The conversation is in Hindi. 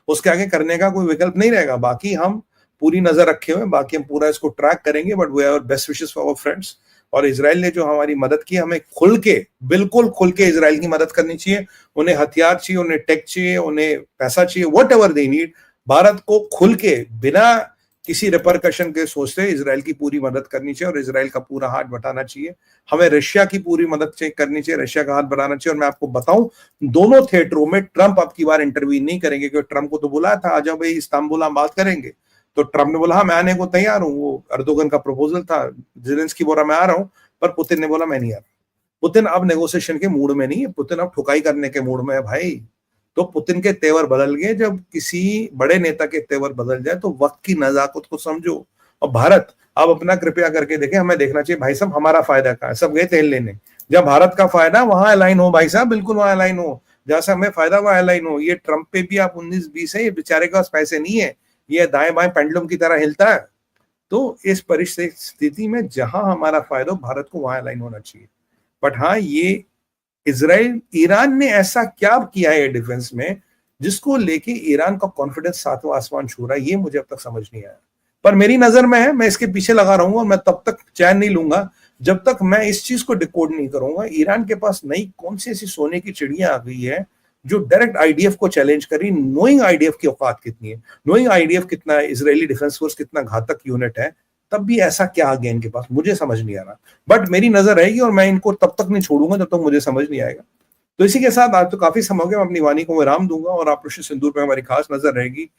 उसके आगे करने का कोई विकल्प नहीं रहेगा। बाकी हम पूरी नजर रखे हुए हैं, बाकी हम पूरा इसको ट्रैक करेंगे, but we have best wishes for our friends. और इजराइल ने जो हमारी मदद की, हमें खुल के, बिल्कुल खुल के इजराइल की मदद करनी चाहिए। उन्हें हथियार चाहिए, उन्हें टेक चाहिए, उन्हें पैसा चाहिए, what ever they need, Bharat को खुल के बिना किसी रिपरकशन के सोचते इजराइल की पूरी मदद करनी चाहिए और इजराइल का पूरा हाथ बटाना चाहिए। हमें रशिया की पूरी मदद करनी चाहिए, रशिया का हाथ बढ़ाना चाहिए। और मैं आपको बताऊं, दोनों थिएटरों में ट्रंप अब की बार इंटरवीन नहीं करेंगे, क्योंकि ट्रंप को तो बुलाया था, आ जाओ भाई इस्तांबुल हम बात करेंगे। तो ट्रंप ने बोला हाँ मैं आने को तैयार हूँ, वो अर्दोगन का प्रपोजल था, जेलेंस्की बोला मैं आ रहा हूँ, पर पुतिन ने बोला मैं नहीं आ रहा। पुतिन अब नेगोशिएशन के मूड में नहीं है, पुतिन अब ठुकाई करने के मूड में है भाई। तो पुतिन के तेवर बदल गए। जब किसी बड़े नेता के तेवर बदल जाए तो वक्त की नजाकत को समझो। और भारत अब अपना कृपया करके देखें, हमें देखना चाहिए भाई साहब हमारा फायदा कहाँ है। सब गए तेल लेने, जब भारत का फायदा वहां अलाइन हो भाई साहब, बिल्कुल वहां अलाइन हो, जहां से हमें फायदा वहां अलाइन हो। ये ट्रंप पे भी आप 19-20 है, ये बेचारे के पास पैसे नहीं है, ये दाएं बाएं पेंडुलम की तरह हिलता है। तो इस परिस्थिति में जहां हमारा फायदा हो, भारत को वहां अलाइन होना चाहिए। बट हाँ, ये इजराइल ईरान ने ऐसा क्या किया है डिफेंस में जिसको लेके ईरान का कॉन्फिडेंस सातवां आसमान छू रहा है, ये मुझे अब तक समझ नहीं आया। पर मेरी नजर में है, मैं इसके पीछे लगा रहूंगा और मैं तब तक चैन नहीं लूंगा जब तक मैं इस चीज को डिकोड नहीं करूंगा। ईरान के पास नई कौन सी ऐसी सोने की चिड़िया आ गई है जो डायरेक्ट आईडीएफ को चैलेंज करी, नोइंग आईडीएफ की औकात कितनी है, नोइंग आईडीएफ कितना है, इजरायली डिफेंस फोर्स कितना घातक यूनिट है, तब भी ऐसा क्या आ गया इनके पास, मुझे समझ नहीं आ रहा। बट मेरी नजर रहेगी और मैं इनको तब तक नहीं छोड़ूंगा जब तक मुझे समझ नहीं आएगा। तो इसी के साथ आज तो काफी समय हो गया, मैं अपनी वाणी को विराम दूंगा और ऑपरेशन सिंदूर पे हमारी खास नजर रहेगी।